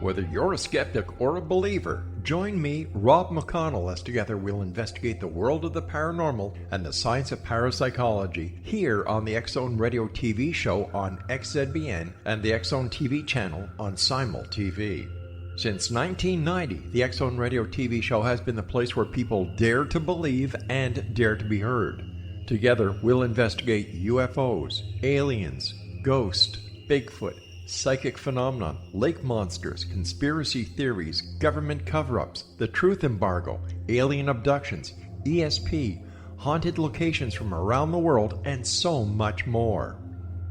Whether you're a skeptic or a believer, join me, Rob McConnell, as together we'll investigate the world of the paranormal and the science of parapsychology here on the X-Zone Radio TV show on XZBN and the X-Zone TV channel on Simul TV. Since 1990, the X-Zone Radio TV show has been the place where people dare to believe and dare to be heard. Together, we'll investigate UFOs, aliens, ghosts, Bigfoot, psychic phenomenon, lake monsters, conspiracy theories, government cover-ups, the truth embargo, alien abductions, ESP, haunted locations from around the world, and so much more.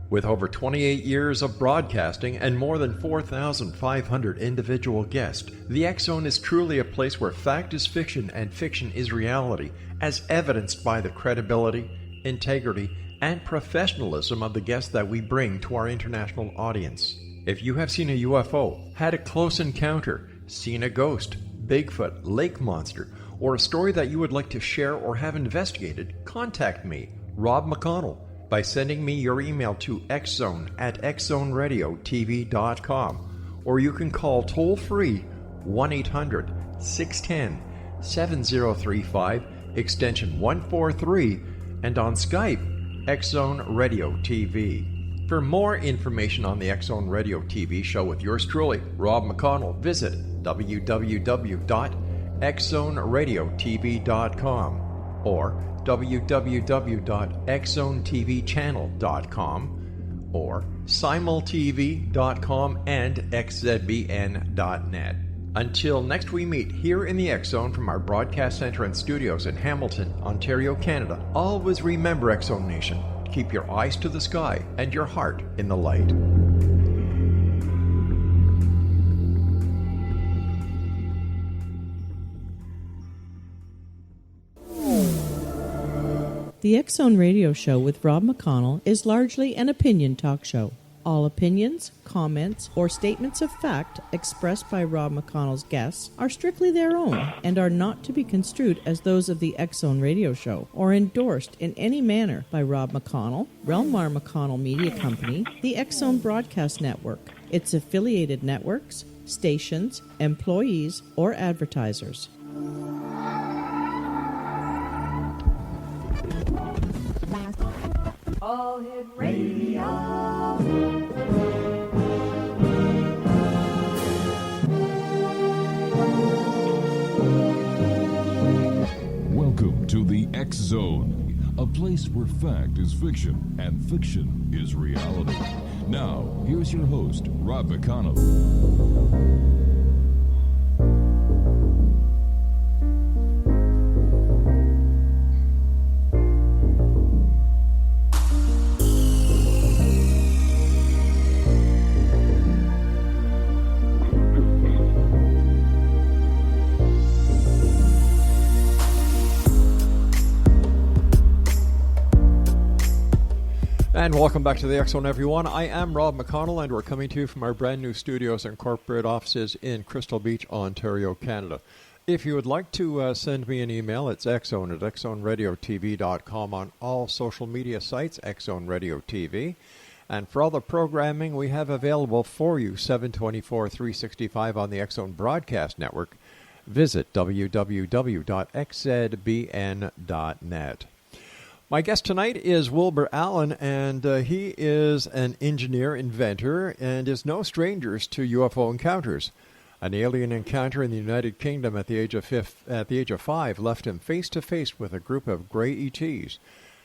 With over 28 years of broadcasting and more than 4,500 individual guests, the X-Zone is truly a place where fact is fiction and fiction is reality, as evidenced by the credibility, integrity, and professionalism of the guests that we bring to our international audience. If you have seen a UFO, had a close encounter, seen a ghost, Bigfoot, lake monster, or a story that you would like to share or have investigated, contact me, Rob McConnell, by sending me your email to xzone@xzoneradiotv.com, or you can call toll-free 1-800-610-7035, extension 143, and on Skype, X-Zone Radio TV. For more information on the X-Zone Radio TV show with yours truly, Rob McConnell, visit www.xzoneradiotv.com or www.xzonetvchannel.com or simultv.com and xzbn.net. Until next we meet here in the X-Zone from our broadcast center and studios in Hamilton, Ontario, Canada, always remember, X-Zone Nation, keep your eyes to the sky and your heart in the light. The X-Zone Radio Show with Rob McConnell is largely an opinion talk show. All opinions, comments, or statements of fact expressed by Rob McConnell's guests are strictly their own and are not to be construed as those of the X-Zone Radio Show or endorsed in any manner by Rob McConnell, rel-mar McConnell Media Company, the X-Zone Broadcast Network, its affiliated networks, stations, employees, or advertisers. All Hit Radio. Welcome to the X-Zone, a place where fact is fiction and fiction is reality. Now, here's your host, Rob McConnell. And welcome back to the X-Zone, everyone. I am Rob McConnell, and we're coming to you from our brand new studios and corporate offices in Crystal Beach, Ontario, Canada. If you would like to send me an email, it's xzone@xzoneradiotv.com on all social media sites, X-Zone Radio TV. And for all the programming we have available for you, 7/24/365 on the X-Zone Broadcast Network, visit www.xzbn.net. My guest tonight is Wilbur Allen, and he is an engineer, inventor, and is no stranger to UFO encounters. An alien encounter in the United Kingdom at the age of 5 left him face-to-face with a group of gray ETs.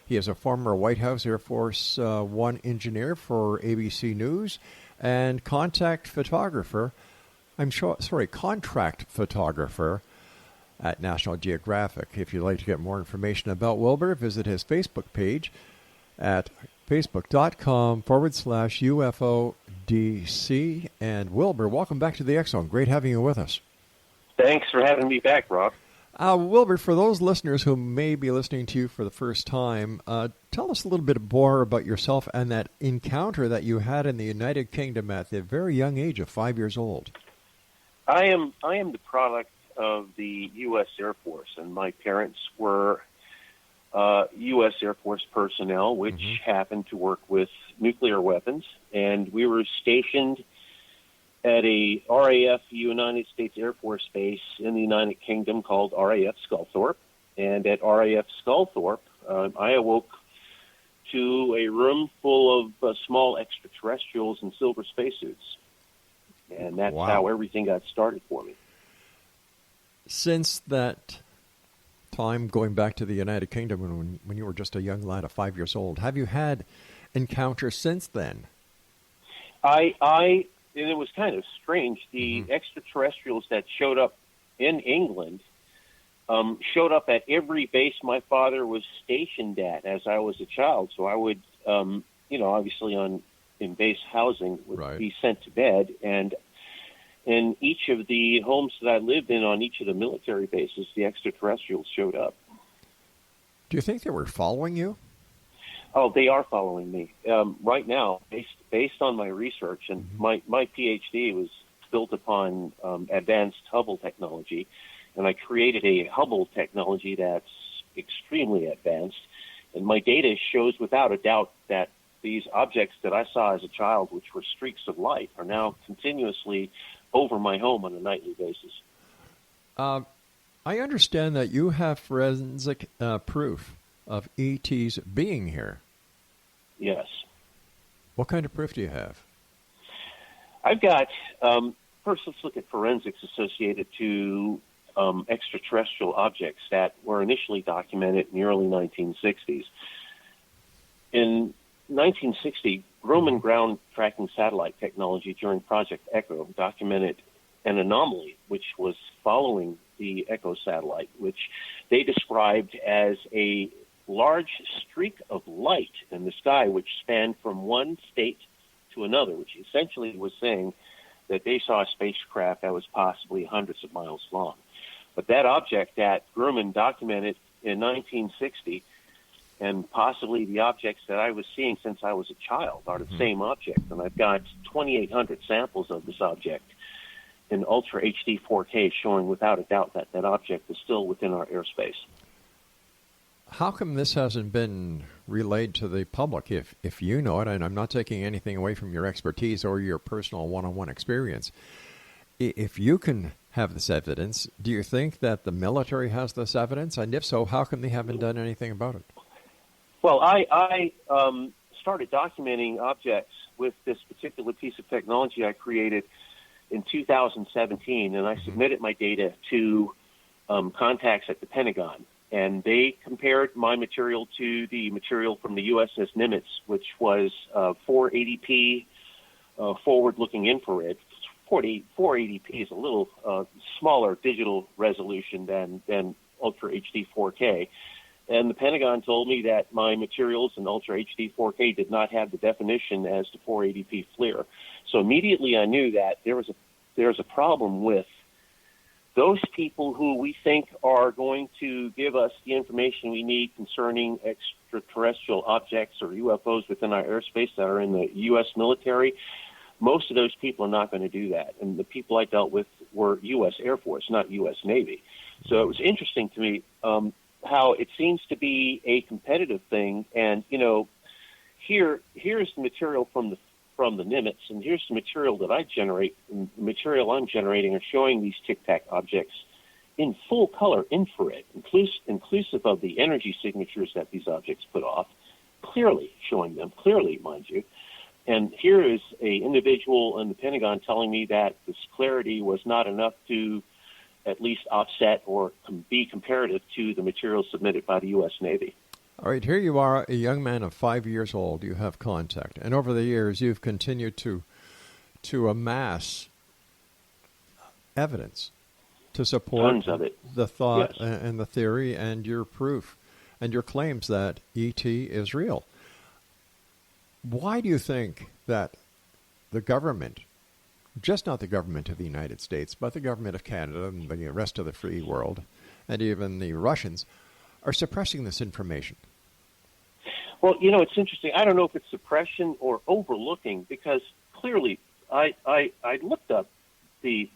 He is a former White House Air Force One engineer for ABC News and contract photographer at National Geographic. If you'd like to get more information about Wilbur, visit his Facebook page at facebook.com/UFODC. And Wilbur, welcome back to the X-Zone. Great having you with us. Thanks for having me back, Rob. Wilbur, for those listeners who may be listening to you for the first time, tell us a little bit more about yourself and that encounter that you had in the United Kingdom at the very young age of 5 years old. I am the product of the U.S. Air Force, and my parents were U.S. Air Force personnel, which happened to work with nuclear weapons, and we were stationed at a RAF United States Air Force base in the United Kingdom called RAF Sculthorpe. And at RAF Sculthorpe, I awoke to a room full of small extraterrestrials in silver spacesuits. And that's how everything got started for me. Since that time, going back to the United Kingdom when you were just a young lad of 5 years old, have you had encounters since then? And it was kind of strange. The extraterrestrials that showed up in England showed up at every base my father was stationed at as I was a child. So I would, obviously in base housing, would be sent to bed. And in each of the homes that I lived in on each of the military bases, the extraterrestrials showed up. Do you think they were following you? Oh, they are following me. Right now, based on my research, and my PhD was built upon advanced Hubble technology, and I created a Hubble technology that's extremely advanced, and my data shows without a doubt that these objects that I saw as a child, which were streaks of light, are now continuously over my home on a nightly basis. I understand that you have forensic proof of ETs being here. Yes. What kind of proof do you have? I've got, first let's look at forensics associated to extraterrestrial objects that were initially documented in the early 1960s. In 1960, Grumman ground tracking satellite technology during Project Echo documented an anomaly which was following the Echo satellite, which they described as a large streak of light in the sky which spanned from one state to another, which essentially was saying that they saw a spacecraft that was possibly hundreds of miles long. But that object that Grumman documented in 1960, and possibly the objects that I was seeing since I was a child, are the same object. And I've got 2,800 samples of this object in Ultra HD 4K showing without a doubt that that object is still within our airspace. How come this hasn't been relayed to the public if you know it? And I'm not taking anything away from your expertise or your personal one-on-one experience. If you can have this evidence, do you think that the military has this evidence? And if so, how come they haven't done anything about it? Well, I started documenting objects with this particular piece of technology I created in 2017, and I submitted my data to contacts at the Pentagon. And they compared my material to the material from the USS Nimitz, which was 480p forward-looking infrared. 480p is a little smaller digital resolution than Ultra HD 4K. And the Pentagon told me that my materials in Ultra HD 4K did not have the definition as to 480p FLIR. So immediately I knew that there was a problem with those people who we think are going to give us the information we need concerning extraterrestrial objects or UFOs within our airspace that are in the U.S. military. Most of those people are not going to do that. And the people I dealt with were U.S. Air Force, not U.S. Navy. So it was interesting to me how it seems to be a competitive thing. And, here's the material from the Nimitz, and here's the material that I generate. And the material I'm generating are showing these tic-tac objects in full color infrared, inclusive of the energy signatures that these objects put off, clearly showing them, mind you. And here is an individual in the Pentagon telling me that this clarity was not enough to at least offset or be comparative to the material submitted by the U.S. Navy. All right, here you are, a young man of 5 years old. You have contact. And over the years, you've continued to amass evidence to support tons of it. The thought Yes. and the theory and your proof and your claims that ET is real. Why do you think that the government, just not the government of the United States, but the government of Canada and the rest of the free world, and even the Russians, are suppressing this information? Well, it's interesting. I don't know if it's suppression or overlooking, because clearly I looked up the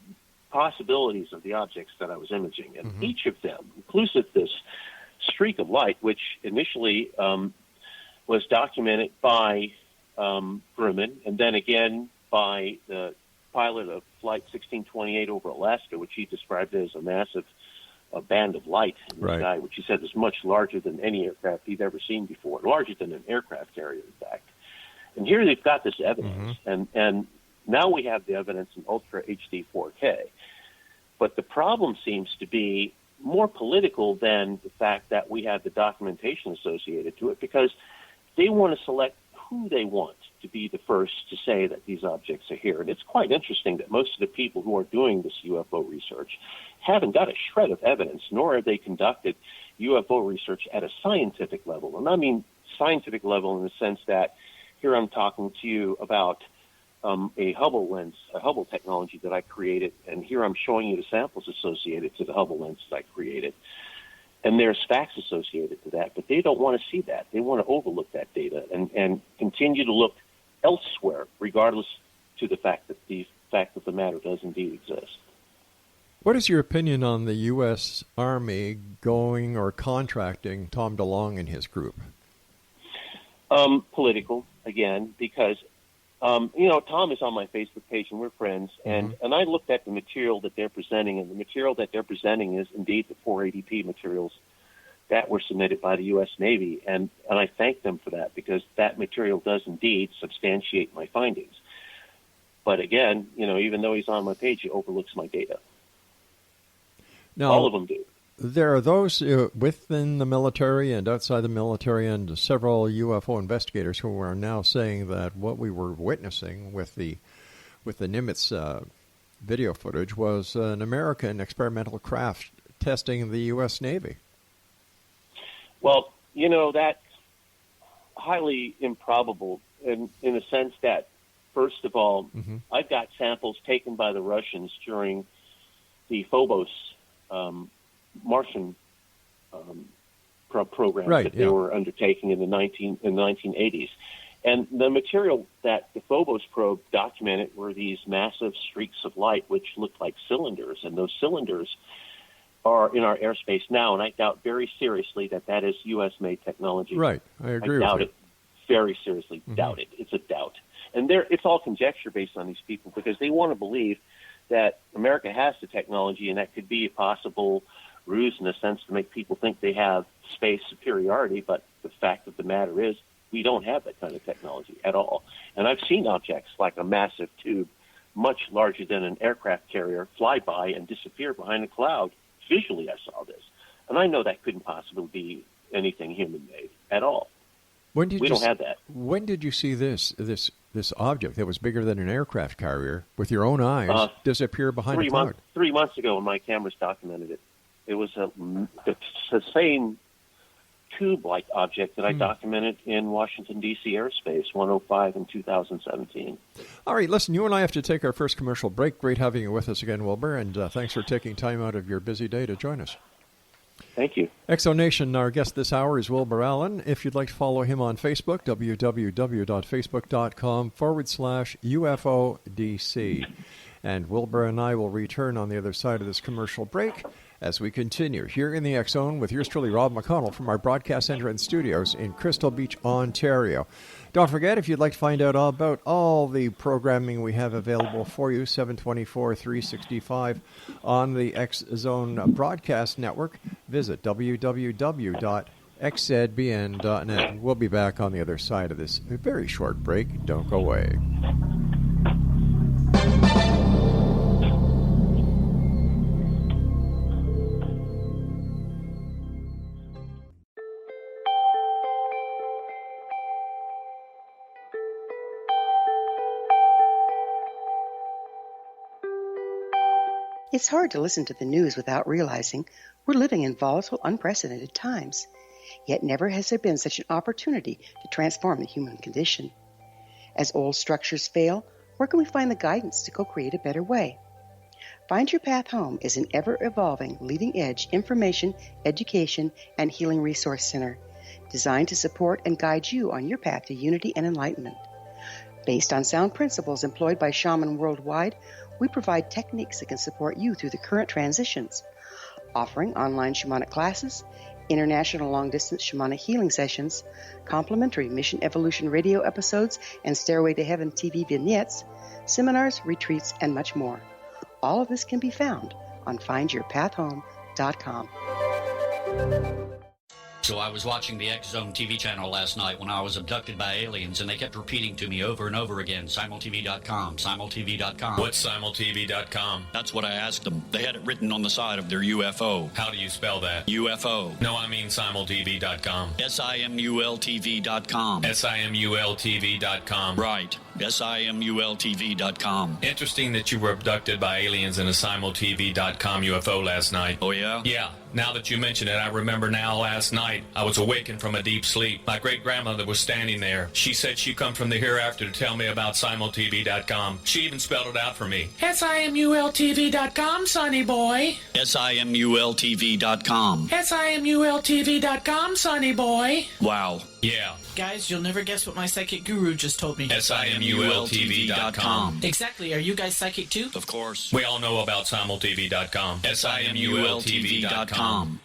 possibilities of the objects that I was imaging, and each of them, inclusive this streak of light, which initially was documented by Grumman, and then again by the pilot of Flight 1628 over Alaska, which he described as a massive band of light in the sky, which he said was much larger than any aircraft he'd ever seen before, larger than an aircraft carrier, in fact. And here they've got this evidence, and now we have the evidence in Ultra HD 4K. But the problem seems to be more political than the fact that we have the documentation associated to it, because they want to select who they want to be the first to say that these objects are here. And it's quite interesting that most of the people who are doing this UFO research haven't got a shred of evidence, nor have they conducted UFO research at a scientific level. And I mean scientific level in the sense that here I'm talking to you about a Hubble lens, a Hubble technology that I created, and here I'm showing you the samples associated to the Hubble lens that I created. And there's facts associated to that, but they don't want to see that. They want to overlook that data and continue to look elsewhere, regardless to the fact that the matter does indeed exist. What is your opinion on the U.S. Army going or contracting Tom DeLonge and his group? Political, again, because Tom is on my Facebook page, and we're friends, and I looked at the material that they're presenting, and the material that they're presenting is indeed the 480p materials that were submitted by the U.S. Navy, and I thank them for that, because that material does indeed substantiate my findings. But again, even though he's on my page, he overlooks my data. Now, all of them do. There are those within the military and outside the military and several UFO investigators who are now saying that what we were witnessing with the Nimitz video footage was an American experimental craft testing the U.S. Navy. Well, that's highly improbable in the sense that, first of all, I've got samples taken by the Russians during the Phobos Martian program that they were undertaking in the 1980s. And the material that the Phobos probe documented were these massive streaks of light which looked like cylinders, and those cylinders are in our airspace now, and I doubt very seriously that is U.S.-made technology. Right, I agree with you. I doubt it very seriously. Doubt it. It's a doubt. And it's all conjecture based on these people, because they want to believe that America has the technology, and that could be a possible ruse in a sense to make people think they have space superiority. But the fact of the matter is, we don't have that kind of technology at all. And I've seen objects like a massive tube, much larger than an aircraft carrier, fly by and disappear behind a cloud. Visually, I saw this. And I know that couldn't possibly be anything human-made at all. We don't have that. When did you see this object that was bigger than an aircraft carrier with your own eyes disappear behind a cloud? 3 months ago when my cameras documented it. It was the same tube-like object that I documented in Washington, D.C. airspace, 105 in 2017. All right, listen, you and I have to take our first commercial break. Great having you with us again, Wilbur, and thanks for taking time out of your busy day to join us. Thank you. Exonation, our guest this hour is Wilbur Allen. If you'd like to follow him on Facebook, www.facebook.com/UFODC. And Wilbur and I will return on the other side of this commercial break as we continue here in the X Zone with yours truly, Rob McConnell, from our broadcast center and studios in Crystal Beach, Ontario. Don't forget, if you'd like to find out all about all the programming we have available for you, 724, 365 on the X Zone broadcast network, visit www.xzbn.net. We'll be back on the other side of this very short break. Don't go away. It's hard to listen to the news without realizing we're living in volatile, unprecedented times. Yet never has there been such an opportunity to transform the human condition. As old structures fail, where can we find the guidance to co-create a better way? Find Your Path Home is an ever-evolving, leading-edge information, education, and healing resource center designed to support and guide you on your path to unity and enlightenment. Based on sound principles employed by shamans worldwide, we provide techniques that can support you through the current transitions, offering online shamanic classes, international long-distance shamanic healing sessions, complimentary Mission Evolution radio episodes and Stairway to Heaven TV vignettes, seminars, retreats, and much more. All of this can be found on findyourpathhome.com. So I was watching the X Zone TV channel last night when I was abducted by aliens, and they kept repeating to me over and over again, simultv.com, simultv.com. What's simultv.com? That's what I asked them. They had it written on the side of their UFO. How do you spell that? UFO. No, I mean simultv.com. simultv.com. simultv.com. Right. simultv.com. Interesting that you were abducted by aliens in a simultv.com UFO last night. Oh, yeah? Yeah. Now that you mention it, I remember now last night I was awakened from a deep sleep. My great-grandmother was standing there. She said she'd come from the hereafter to tell me about simultv.com. She even spelled it out for me. simultv.com, sonny boy. simultv.com. simultv.com, sonny boy. Wow. Yeah. Guys, you'll never guess what my psychic guru just told me. simultv.com. Exactly. Are you guys psychic too? Of course. We all know about simultv.com. simultv.com.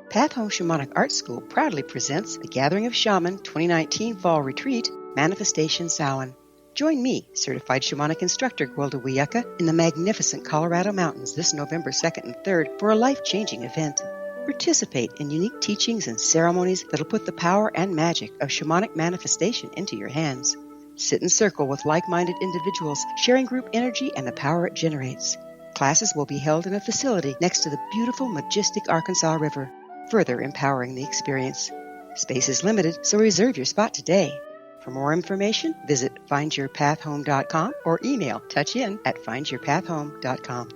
Path Home Shamanic Art School proudly presents the Gathering of Shaman 2019 Fall Retreat, Manifestation Samhain. Join me, certified shamanic instructor Gwilda Wiyaka, in the magnificent Colorado Mountains this November 2nd and 3rd for a life-changing event. Participate in unique teachings and ceremonies that'll put the power and magic of shamanic manifestation into your hands. Sit in circle with like-minded individuals, sharing group energy and the power it generates. Classes will be held in a facility next to the beautiful, majestic Arkansas River, further empowering the experience. Space is limited, so reserve your spot today. For more information, visit findyourpathhome.com or email touchin@findyourpathhome.com.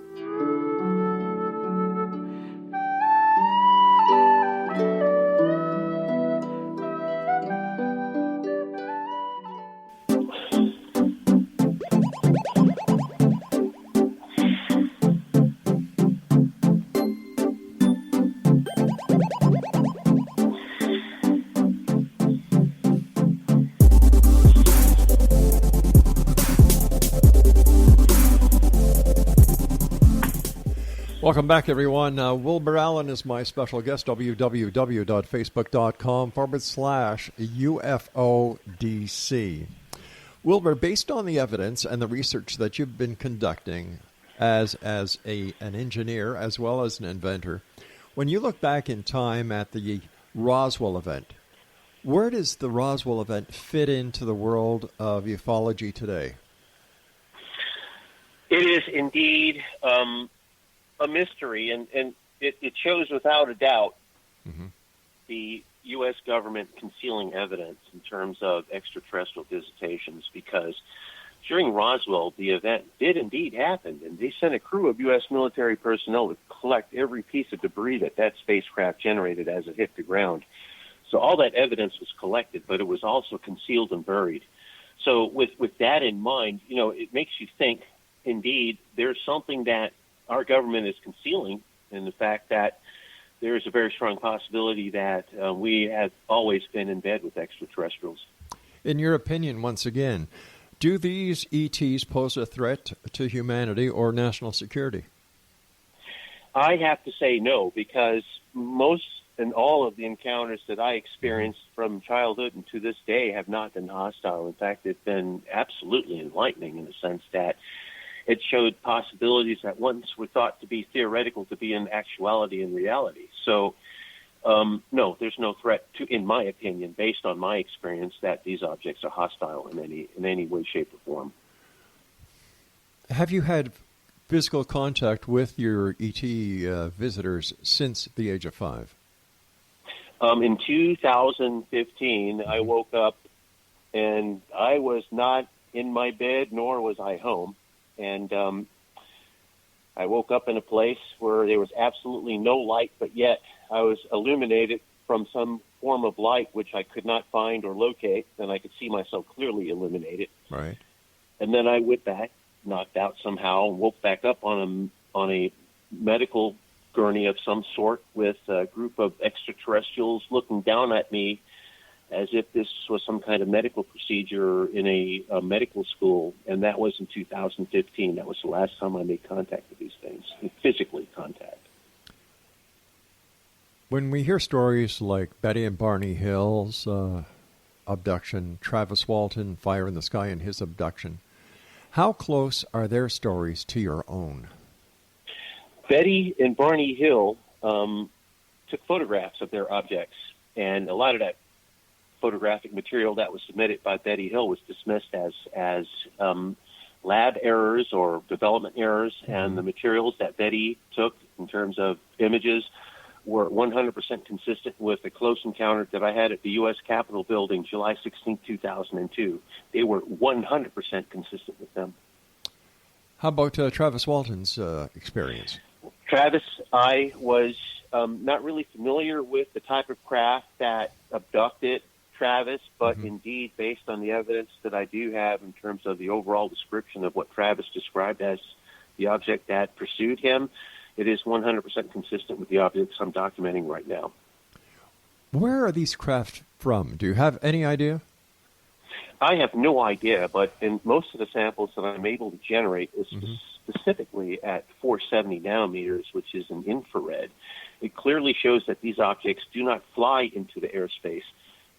Welcome back, everyone. Wilbur Allen is my special guest, www.facebook.com/UFODC. Wilbur, based on the evidence and the research that you've been conducting as an engineer as well as an inventor, when you look back in time at the Roswell event, where does the Roswell event fit into the world of ufology today? It is indeed a mystery, and it shows without a doubt the U.S. government concealing evidence in terms of extraterrestrial visitations, because during Roswell, the event did indeed happen, and they sent a crew of U.S. military personnel to collect every piece of debris that spacecraft generated as it hit the ground. So all that evidence was collected, but it was also concealed and buried. So with that in mind, it makes you think, indeed, there's something that our government is concealing, in the fact that there is a very strong possibility that we have always been in bed with extraterrestrials. In your opinion, once again, do these ETs pose a threat to humanity or national security? I have to say no, because most and all of the encounters that I experienced from childhood and to this day have not been hostile. In fact, they've been absolutely enlightening in the sense that it showed possibilities that once were thought to be theoretical to be in actuality and reality. So, no, there's no threat to, in my opinion, based on my experience, that these objects are hostile in any way, shape, or form. Have you had physical contact with your ET visitors since the age of 5? In 2015, I woke up and I was not in my bed, nor was I home. And I woke up in a place where there was absolutely no light, but yet I was illuminated from some form of light which I could not find or locate, and I could see myself clearly illuminated. Right. And then I went back, knocked out somehow, and woke back up on a medical gurney of some sort with a group of extraterrestrials looking down at me as if this was some kind of medical procedure in a medical school, and that was in 2015. That was the last time I made contact with these things, physically contact. When we hear stories like Betty and Barney Hill's abduction, Travis Walton, Fire in the Sky, and his abduction, how close are their stories to your own? Betty and Barney Hill took photographs of their objects, and a lot of that photographic material that was submitted by Betty Hill was dismissed as lab errors or development errors, and the materials that Betty took in terms of images were 100% consistent with the close encounter that I had at the U.S. Capitol building July 16, 2002. They were 100% consistent with them. How about Travis Walton's experience? Travis, I was not really familiar with the type of craft that abducted Travis, but indeed, based on the evidence that I do have in terms of the overall description of what Travis described as the object that pursued him, it is 100% consistent with the objects I'm documenting right now. Where are these craft from? Do you have any idea? I have no idea, but in most of the samples that I'm able to generate is specifically at 470 nanometers, which is an infrared. It clearly shows that these objects do not fly into the airspace.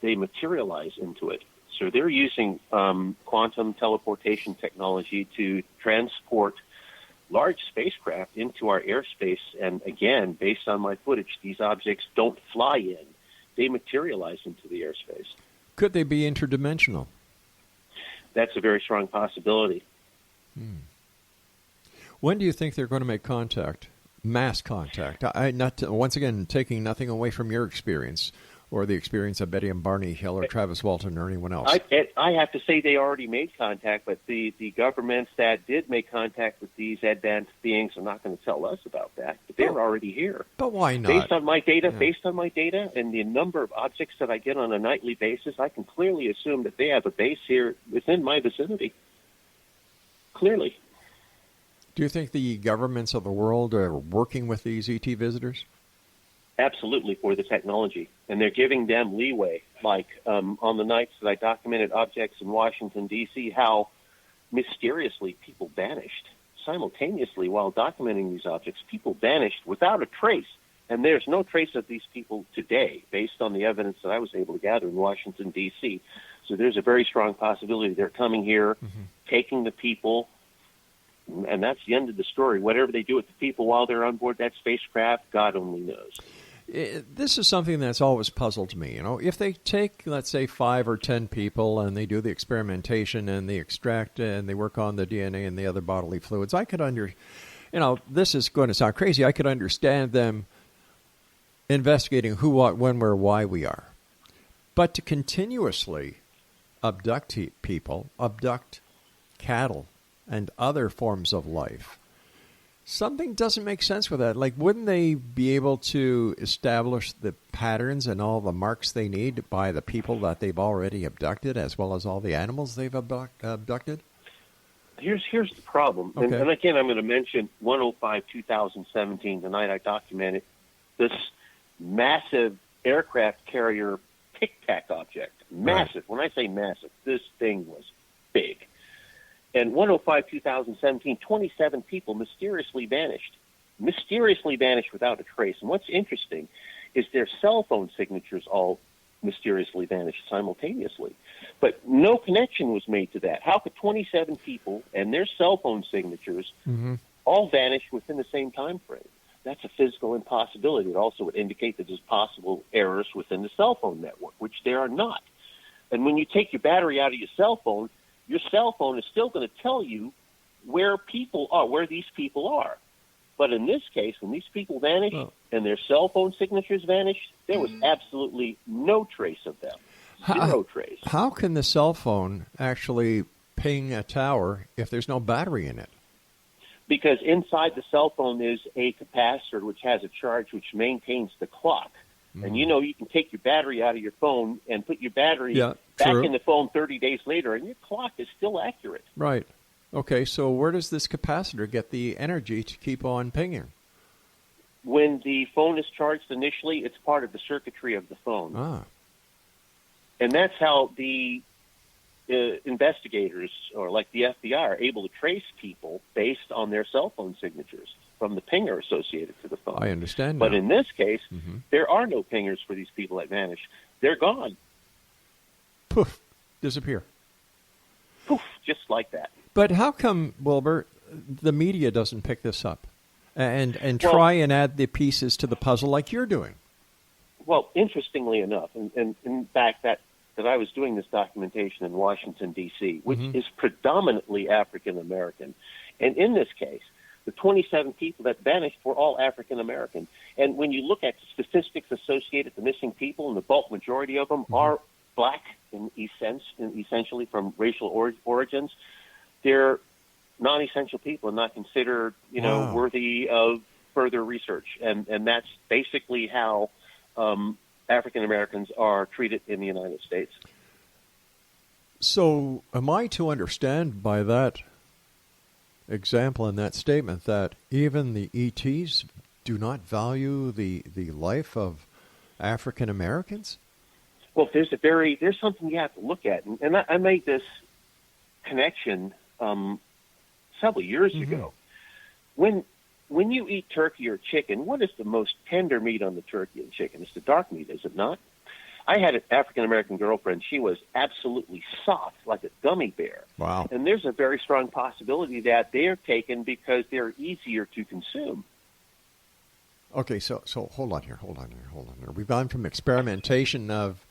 They materialize into it. So they're using quantum teleportation technology to transport large spacecraft into our airspace. And again, based on my footage, these objects don't fly in. They materialize into the airspace. Could they be interdimensional? That's a very strong possibility. When do you think they're going to make contact, mass contact? Once again, taking nothing away from your experience or the experience of Betty and Barney Hill or Travis Walton or anyone else. I have to say they already made contact, but the governments that did make contact with these advanced beings are not going to tell us about that. But they're already here. But why not? Based on my data and the number of objects that I get on a nightly basis, I can clearly assume that they have a base here within my vicinity. Clearly. Do you think the governments of the world are working with these ET visitors? Absolutely, for the technology. And they're giving them leeway, like on the nights that I documented objects in Washington, D.C., how mysteriously people vanished. Simultaneously, while documenting these objects, people vanished without a trace. And there's no trace of these people today, based on the evidence that I was able to gather in Washington, D.C. So there's a very strong possibility they're coming here, taking the people, and that's the end of the story. Whatever they do with the people while they're on board that spacecraft, God only knows. This is something that's always puzzled me. You know, if they take, let's say, 5 or 10 people and they do the experimentation and they extract and they work on the DNA and the other bodily fluids, I could this is going to sound crazy. I could understand them investigating who, what, when, where, why we are. But to continuously abduct people, abduct cattle and other forms of life, something doesn't make sense with that. Like, wouldn't they be able to establish the patterns and all the marks they need by the people that they've already abducted, as well as all the animals they've abducted? Here's the problem. Okay. And again, I'm going to mention 105-2017. The night I documented this massive aircraft carrier tic-tac object. Massive. Right. When I say massive, this thing was big. And 105-2017, 27 people mysteriously vanished without a trace. And what's interesting is their cell phone signatures all mysteriously vanished simultaneously. But no connection was made to that. How could 27 people and their cell phone signatures all vanish within the same time frame? That's a physical impossibility. It also would indicate that there's possible errors within the cell phone network, which there are not. And when you take your battery out of your cell phone is still going to tell you where these people are. But in this case, when these people vanished and their cell phone signatures vanished, there was absolutely no trace of them. Zero trace. How can the cell phone actually ping a tower if there's no battery in it? Because inside the cell phone is a capacitor which has a charge which maintains the clock. And you can take your battery out of your phone and put your battery back in the phone 30 days later, and your clock is still accurate. Right. Okay, so where does this capacitor get the energy to keep on pinging? When the phone is charged initially, it's part of the circuitry of the phone. And that's how the investigators, or like the FBI, are able to trace people based on their cell phone signatures from the pinger associated to the phone. I understand But now. in this case, there are no pingers for these people that vanish. They're gone. Poof, disappear. Poof, just like that. But how come, Wilbur, the media doesn't pick this up and try and add the pieces to the puzzle like you're doing? Well, interestingly enough, and in fact, that I was doing this documentation in Washington, D.C., which is predominantly African-American. And in this case, the 27 people that vanished were all African-American. And when you look at the statistics associated with missing people, and the bulk majority of them are black essentially from racial origins, they're non-essential people and not considered, worthy of further research. And that's basically how African Americans are treated in the United States. So am I to understand by that example and that statement that even the ETs do not value the life of African Americans? Well, there's something you have to look at. And I made this connection several years ago. When you eat turkey or chicken, what is the most tender meat on the turkey and chicken? It's the dark meat, is it not? I had an African-American girlfriend. She was absolutely soft, like a gummy bear. Wow. And there's a very strong possibility that they're taken because they're easier to consume. Okay, so hold on here. We've gone from experimentation of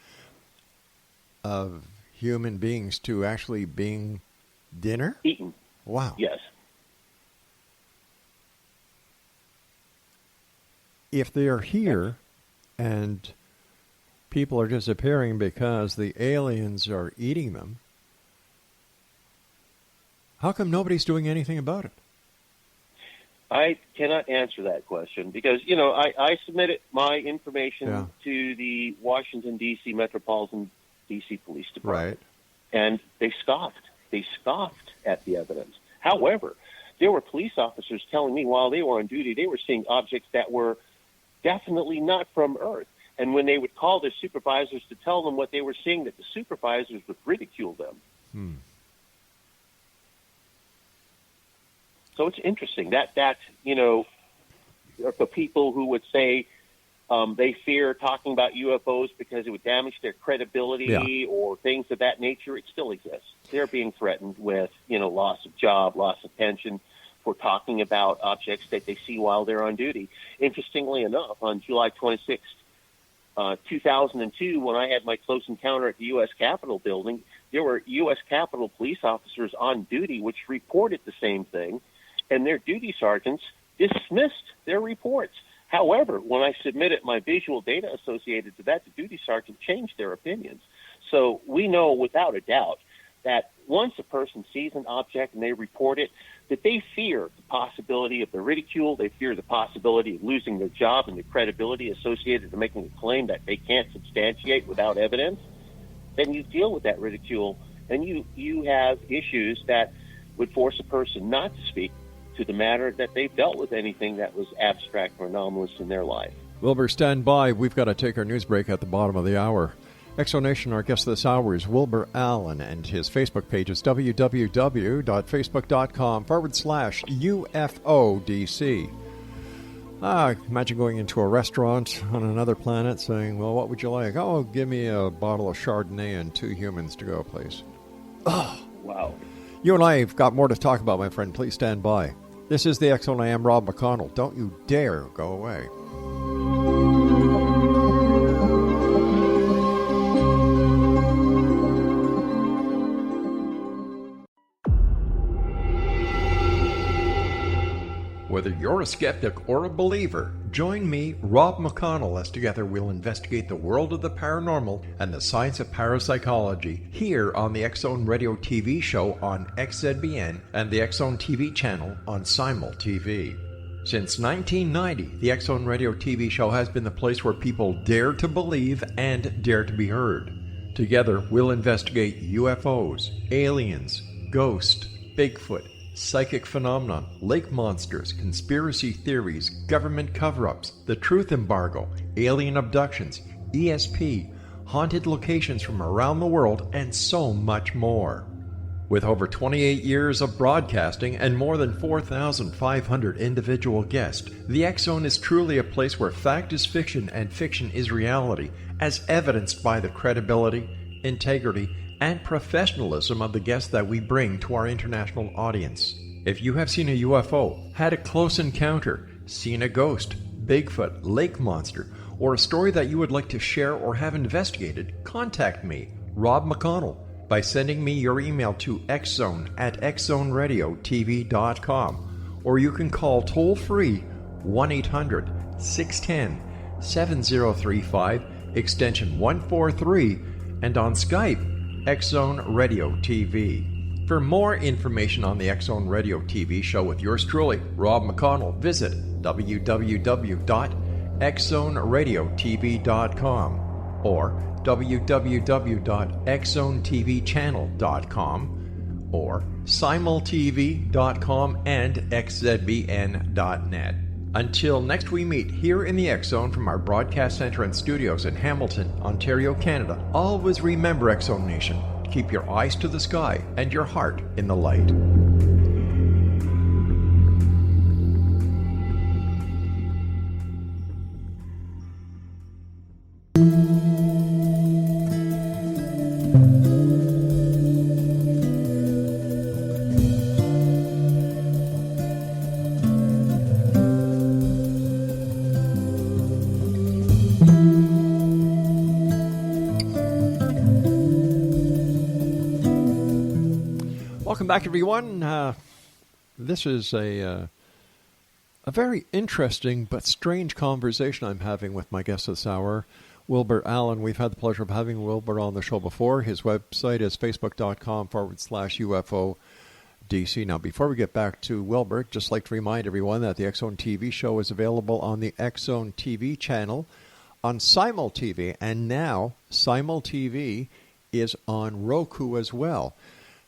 human beings to actually being dinner? Eaten. Wow. Yes. If they are here and people are disappearing because the aliens are eating them, how come nobody's doing anything about it? I cannot answer that question because, I submitted my information to the Washington, D.C. Metropolitan D.C. Police Department. Right. And they scoffed. They scoffed at the evidence. However, there were police officers telling me while they were on duty, they were seeing objects that were definitely not from Earth. And when they would call their supervisors to tell them what they were seeing, that the supervisors would ridicule them. So it's interesting that the people who would say they fear talking about UFOs because it would damage their credibility or things of that nature, it still exists. They're being threatened with, loss of job, loss of pension for talking about objects that they see while they're on duty. Interestingly enough, on July 26th, 2002, when I had my close encounter at the U.S. Capitol building, there were U.S. Capitol police officers on duty which reported the same thing, and their duty sergeants dismissed their reports. However, when I submitted my visual data associated to that, the duty sergeant changed their opinions. So we know without a doubt that once a person sees an object and they report it, that they fear the possibility of the ridicule, they fear the possibility of losing their job and the credibility associated to making a claim that they can't substantiate without evidence, then you deal with that ridicule and you have issues that would force a person not to speak to the matter that they've dealt with anything that was abstract or anomalous in their life. Wilbur, stand by. We've got to take our news break at the bottom of the hour. Exonation, our guest this hour is Wilbur Allen, and his Facebook page is www.facebook.com/UFODC. Imagine going into a restaurant on another planet saying, well, what would you like? Oh, give me a bottle of Chardonnay and 2 humans to go, please. Oh, wow. You and I have got more to talk about, my friend. Please stand by. This is the X-Zone. I am Rob McConnell. Don't you dare go away. Whether you're a skeptic or a believer, join me, Rob McConnell, as together we'll investigate the world of the paranormal and the science of parapsychology here on the X-Zone Radio TV show on XZBN and the X-Zone TV channel on Simul TV. Since 1990, the X-Zone Radio TV show has been the place where people dare to believe and dare to be heard. Together, we'll investigate UFOs, aliens, ghosts, Bigfoot, psychic phenomenon, lake monsters, conspiracy theories, government cover-ups, the truth embargo, alien abductions, ESP, haunted locations from around the world, and so much more. With over 28 years of broadcasting and more than 4,500 individual guests, the X Zone is truly a place where fact is fiction and fiction is reality, as evidenced by the credibility, integrity, and professionalism of the guests that we bring to our international audience. If you have seen a UFO, had a close encounter, seen a ghost, Bigfoot, lake monster, or a story that you would like to share or have investigated, contact me, Rob McConnell, by sending me your email to xzone@xzoneradiotv.com, or you can call toll-free 1-800-610-7035, extension 143, and on Skype, X Zone Radio TV. For more information on the X Zone Radio TV show with yours truly, Rob McConnell, visit www.xzoneradiotv.com or www.xzonetvchannel.com or simultv.com and xzbn.net. Until next we meet here in the X Zone from our broadcast center and studios in Hamilton, Ontario, Canada, always remember, X Zone Nation, keep your eyes to the sky and your heart in the light. Welcome back, everyone. This is a very interesting but strange conversation I'm having with my guest this hour, Wilbur Allen. We've had the pleasure of having Wilbur on the show before. His website is facebook.com/UFO DC. Now, before we get back to Wilbur, just like to remind everyone that the X Zone TV show is available on the X Zone TV channel, on Simul TV, and now Simul TV is on Roku as well.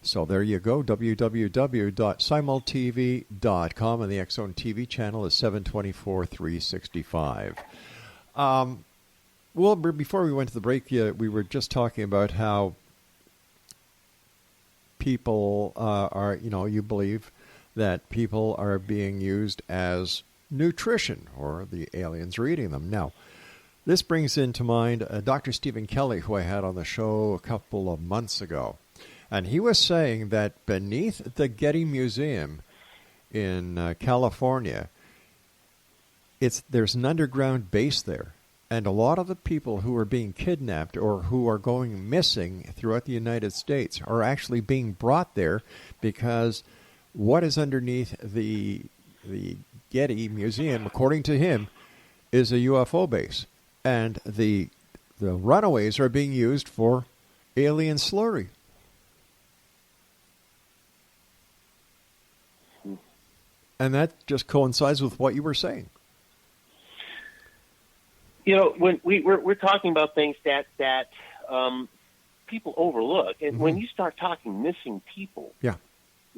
So there you go, www.simultv.com, and the X Zone TV channel is 724/365. Wilbur, before we went to the break, we were just talking about how people are, you believe that people are being used as nutrition, or the aliens are eating them. Now, this brings into mind Dr. Stephen Kelly, who I had on the show a couple of months ago. And he was saying that beneath the Getty Museum in California, there's an underground base there. And a lot of the people who are being kidnapped or who are going missing throughout the United States are actually being brought there because what is underneath the Getty Museum, according to him, is a UFO base. And the runaways are being used for alien slurry. And that just coincides with what you were saying. When we're talking about things that people overlook, and when you start talking missing people,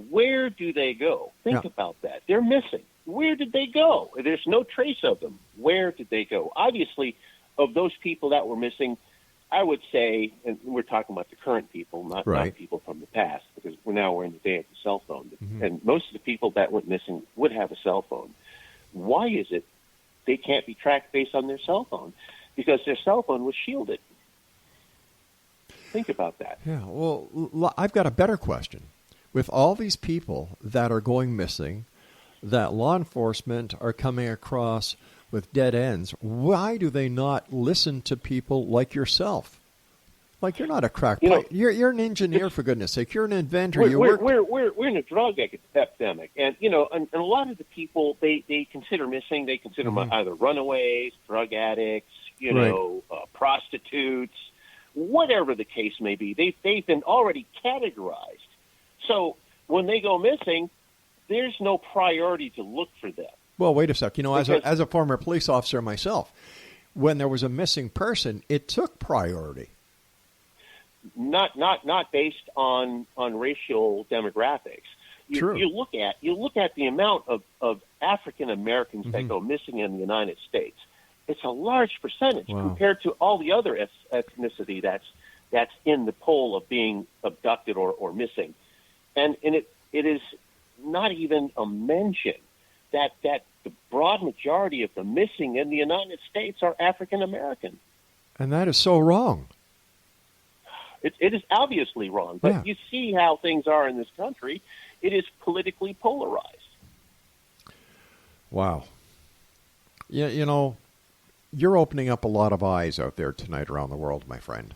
where do they go? Think about that. They're missing. Where did they go? There's no trace of them. Where did they go? Obviously, of those people that were missing, I would say, and we're talking about the current people, not people from the past, because we're in the day of the cell phone. And most of the people that went missing would have a cell phone. Why is it they can't be tracked based on their cell phone? Because their cell phone was shielded. Think about that. Yeah, well, I've got a better question. With all these people that are going missing, that law enforcement are coming across with dead ends, why do they not listen to people like yourself? Like, you're not a crackpot. You're an engineer, for goodness sake. You're an inventor. We're in a drug epidemic, and and a lot of the people they consider missing. They consider them either runaways, drug addicts, prostitutes, whatever the case may be. They've been already categorized. So when they go missing, there's no priority to look for them. Well, wait a sec. As a former police officer myself, when there was a missing person, it took priority. Not based on racial demographics. You look at the amount of African Americans that go missing in the United States. It's a large percentage compared to all the other ethnicity that's in the poll of being abducted or missing. And it is not even a mention that the broad majority of the missing in the United States are African American. And that is so wrong. It is obviously wrong, but you see how things are in this country. It is politically polarized. Wow. Yeah, you know, you're opening up a lot of eyes out there tonight around the world, my friend.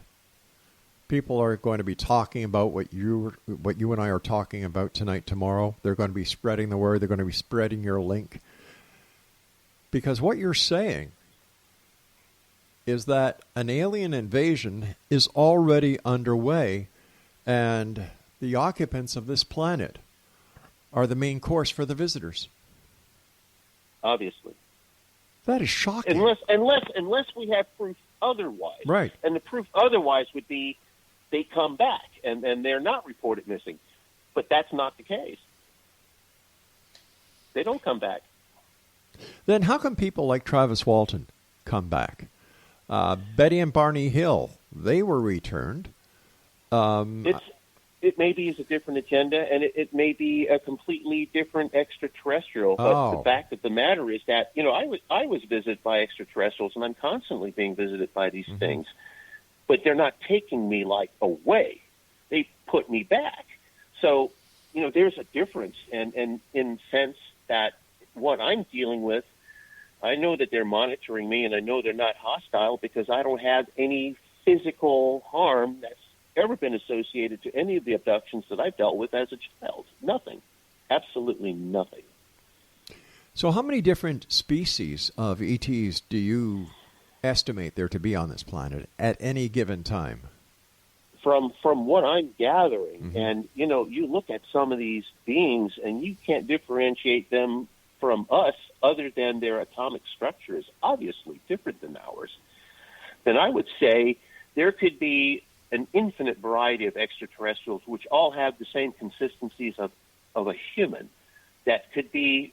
People are going to be talking about what you and I are talking about tonight, tomorrow. They're going to be spreading the word. They're going to be spreading your link. Because what you're saying is that an alien invasion is already underway, and the occupants of this planet are the main course for the visitors. Obviously. That is shocking. Unless we have proof otherwise. Right. And the proof otherwise would be they come back and they're not reported missing. But that's not the case. They don't come back. Then how come people like Travis Walton come back? Betty and Barney Hill, they were returned. It may be a different agenda, and it may be a completely different extraterrestrial. But the fact of the matter is that, you know, I was visited by extraterrestrials, and I'm constantly being visited by these things. But they're not taking me, like, away. They put me back. So, you know, there's a difference. And in the sense that what I'm dealing with, I know that they're monitoring me, and I know they're not hostile because I don't have any physical harm that's ever been associated to any of the abductions that I've dealt with as a child. Nothing. Absolutely nothing. So how many different species of ETs do you estimate there to be on this planet at any given time? From what I'm gathering, and, you know, you look at some of these beings, and you can't differentiate them from us other than their atomic structure is obviously different than ours, then I would say there could be an infinite variety of extraterrestrials which all have the same consistencies of a human that could be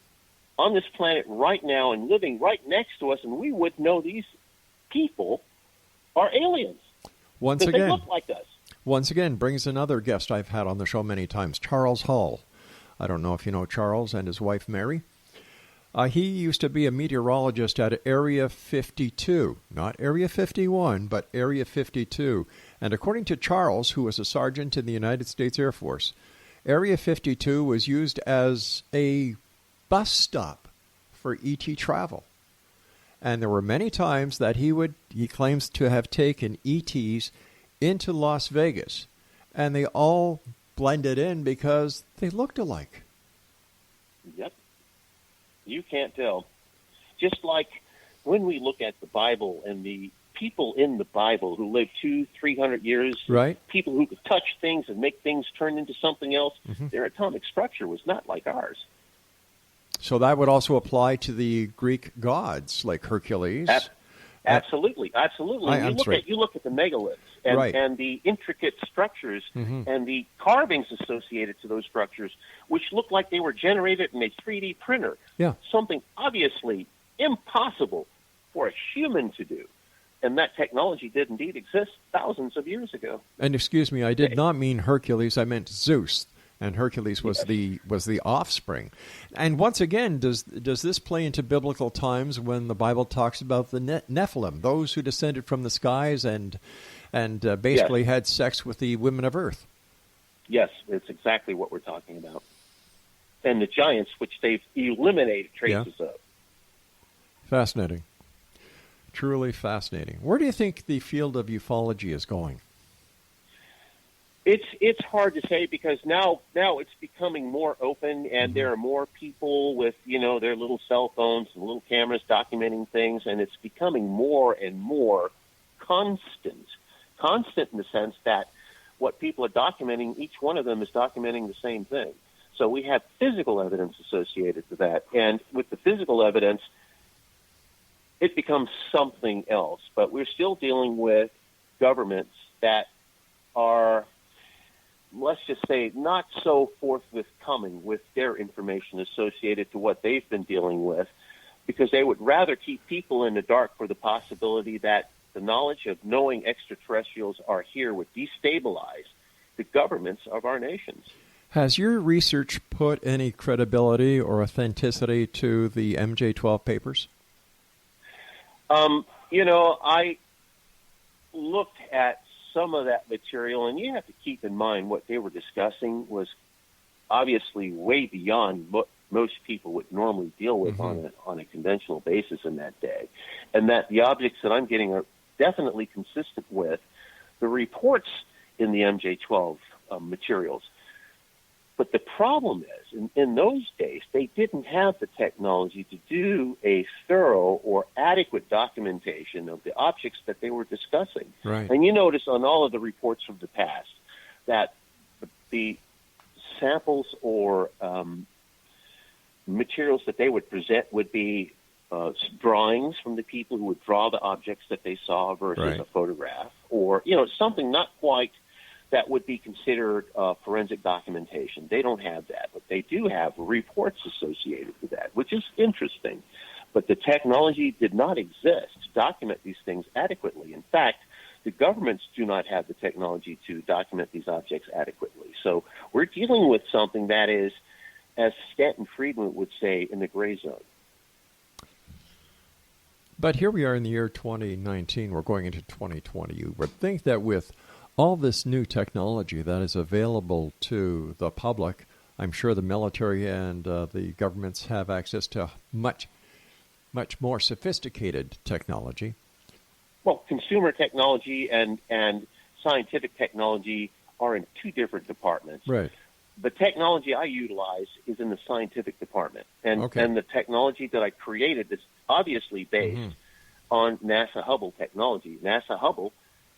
on this planet right now and living right next to us, and we would know these people are aliens. Once again, they look like us. Once again, brings another guest I've had on the show many times, Charles Hull. I don't know if you know Charles and his wife Mary. He used to be a meteorologist at Area 52, not Area 51, but Area 52. And according to Charles, who was a sergeant in the United States Air Force, Area 52 was used as a bus stop for ET travel. And there were many times that he claims to have taken ETs into Las Vegas, and they all blended in because they looked alike. Yep. You can't tell. Just like when we look at the Bible and the people in the Bible who lived 200-300 years, right? People who could touch things and make things turn into something else, their atomic structure was not like ours. So that would also apply to the Greek gods like Hercules. Absolutely. You look at the megaliths and, right. and the intricate structures and the carvings associated to those structures, which look like they were generated in a 3D printer. Yeah. Something obviously impossible for a human to do. And that technology did indeed exist thousands of years ago. And excuse me, I did not mean Hercules. I meant Zeus. And Hercules was the offspring. And once again, does this play into biblical times when the Bible talks about the Nephilim, those who descended from the skies and basically had sex with the women of Earth? Yes, it's exactly what we're talking about. And the giants, which they've eliminated traces of. Fascinating. Truly fascinating. Where do you think the field of ufology is going? It's hard to say because now it's becoming more open, and there are more people with, you know, their little cell phones and little cameras documenting things, and it's becoming more and more constant in the sense that what people are documenting, each one of them is documenting the same thing. So we have physical evidence associated to that, and with the physical evidence, it becomes something else. But we're still dealing with governments that are, let's just say, not so forthcoming with their information associated to what they've been dealing with. because they would rather keep people in the dark for the possibility that the knowledge of knowing extraterrestrials are here would destabilize the governments of our nations. Has your research put any credibility or authenticity to the MJ-12 papers? I looked at some of that material, and you have to keep in mind what they were discussing was obviously way beyond what most people would normally deal with on a conventional basis in that day, and that the objects that I'm getting are definitely consistent with the reports in the MJ-12 materials. But the problem is, in those days, they didn't have the technology to do a thorough or adequate documentation of the objects that they were discussing. Right. And you notice on all of the reports from the past that the samples or materials that they would present would be drawings from the people who would draw the objects that they saw versus a photograph, or something not quite that would be considered forensic documentation. They don't have that, but they do have reports associated with that, which is interesting. But the technology did not exist to document these things adequately. In fact, the governments do not have the technology to document these objects adequately. So we're dealing with something that is, as Stanton Friedman would say, in the gray zone. But here we are in the year 2019. We're going into 2020. You would think that with all this new technology that is available to the public, I'm sure the military and the governments have access to much more sophisticated technology. Well, consumer technology and scientific technology are in two different departments. Right. The technology I utilize is in the scientific department, and the technology that I created is obviously based on NASA Hubble technology. NASA Hubble,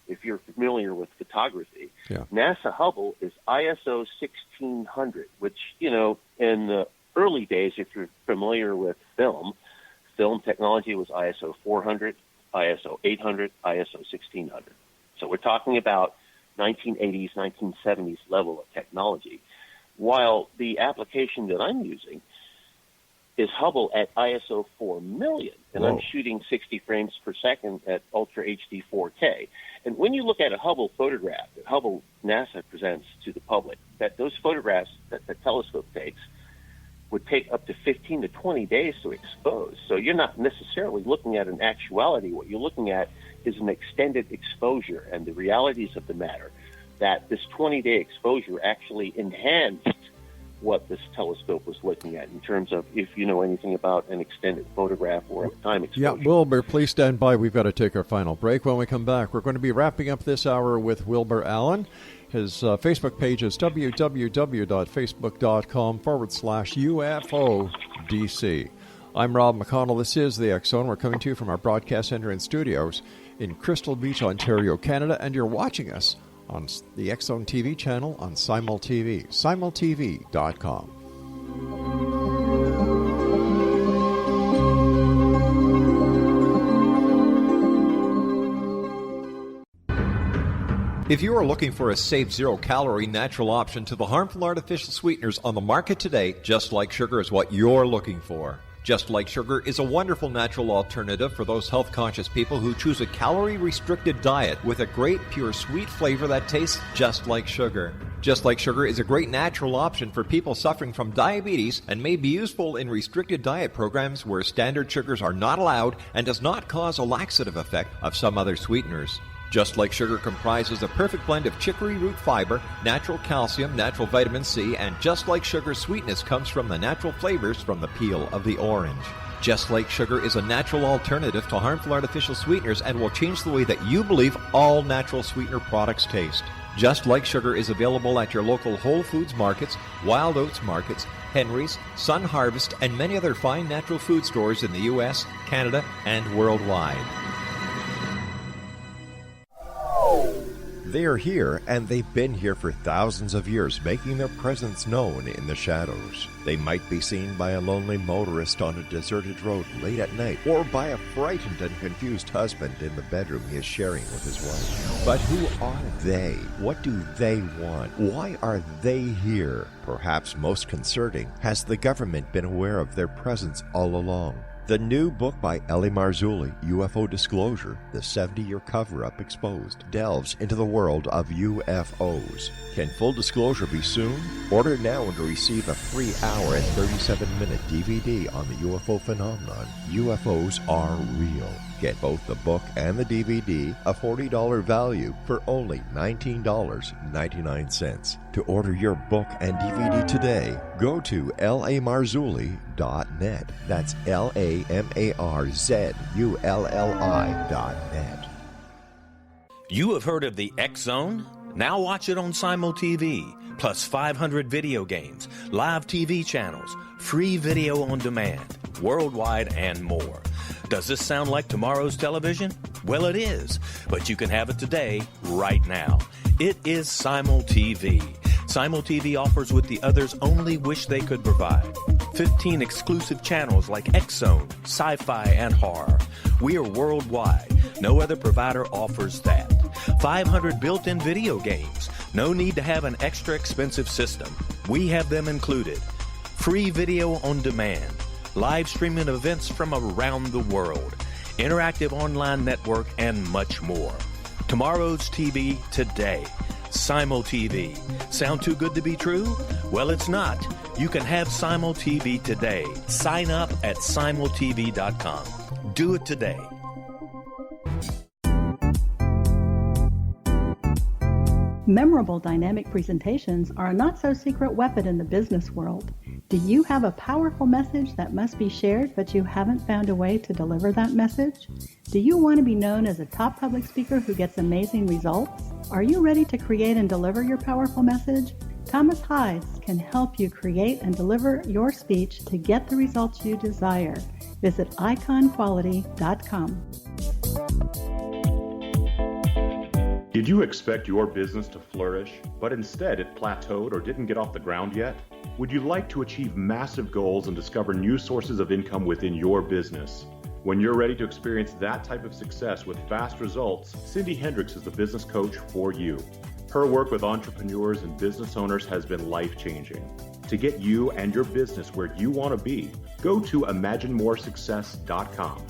if you're familiar with photography, NASA Hubble is ISO 1600, which, in the early days, if you're familiar with film technology was ISO 400, ISO 800, ISO 1600. So we're talking about 1980s, 1970s level of technology, while the application that I'm using is Hubble at ISO 4 million, and I'm shooting 60 frames per second at Ultra HD 4K. And when you look at a Hubble photograph that Hubble NASA presents to the public, that those photographs that the telescope takes would take up to 15 to 20 days to expose. So you're not necessarily looking at an actuality. What you're looking at is an extended exposure, and the realities of the matter that this 20-day exposure actually enhanced what this telescope was looking at in terms of, if you know anything about an extended photograph or a time exposure. Yeah, Wilbur, please stand by. We've got to take our final break. When we come back, we're going to be wrapping up this hour with Wilbur Allen. His Facebook page is www.facebook.com/UFODC. I'm Rob McConnell. This is the X Zone. We're coming to you from our broadcast center and studios in Crystal Beach, Ontario, Canada, and you're watching us on the X Zone TV channel on Simul TV, simultv.com. If you are looking for a safe, zero-calorie natural option to the harmful artificial sweeteners on the market today, Just Like Sugar is what you're looking for. Just Like Sugar is a wonderful natural alternative for those health-conscious people who choose a calorie-restricted diet with a great, pure, sweet flavor that tastes just like sugar. Just Like Sugar is a great natural option for people suffering from diabetes and may be useful in restricted diet programs where standard sugars are not allowed and does not cause a laxative effect of some other sweeteners. Just Like Sugar comprises a perfect blend of chicory root fiber, natural calcium, natural vitamin C, and Just Like Sugar's sweetness comes from the natural flavors from the peel of the orange. Just Like Sugar is a natural alternative to harmful artificial sweeteners and will change the way that you believe all natural sweetener products taste. Just Like Sugar is available at your local Whole Foods markets, Wild Oats markets, Henry's, Sun Harvest, and many other fine natural food stores in the U.S., Canada, and worldwide. They are here, and they've been here for thousands of years, making their presence known in the shadows. They might be seen by a lonely motorist on a deserted road late at night, or by a frightened and confused husband in the bedroom he is sharing with his wife. But who are they? What do they want? Why are they here? Perhaps most concerning, has the government been aware of their presence all along? The new book by Eli Marzulli, UFO Disclosure, The 70-Year Cover-Up Exposed, delves into the world of UFOs. Can full disclosure be soon? Order now and receive a free hour and 37-minute DVD on the UFO phenomenon. UFOs are real. Get both the book and the DVD, a $40 value, for only $19.99. To order your book and DVD today, go to lamarzulli.net. That's LAMARZULLI.net. You have heard of the X Zone? Now watch it on Simul TV, plus 500 video games, live TV channels, free video on demand, worldwide, and more. Does this sound like tomorrow's television? Well, it is, but you can have it today, right now. It is Simul TV. Simul TV offers what the others only wish they could provide. 15 exclusive channels like X Zone, sci-fi, and horror. We are worldwide. No other provider offers that. 500 built-in video games. No need to have an extra expensive system. We have them included. Free video on demand. Live streaming events from around the world. Interactive online network, and much more. Tomorrow's TV today. Simul TV. Sound too good to be true? Well, it's not. You can have Simul TV today. Sign up at simultv.com. Do it today. Memorable dynamic presentations are a not-so-secret weapon in the business world. Do you have a powerful message that must be shared, but you haven't found a way to deliver that message? Do you want to be known as a top public speaker who gets amazing results? Are you ready to create and deliver your powerful message? Thomas Hides can help you create and deliver your speech to get the results you desire. Visit iconquality.com. Did you expect your business to flourish, but instead it plateaued or didn't get off the ground yet? Would you like to achieve massive goals and discover new sources of income within your business? When you're ready to experience that type of success with fast results, Cindy Hendricks is the business coach for you. Her work with entrepreneurs and business owners has been life-changing. To get you and your business where you want to be, go to imaginemoresuccess.com.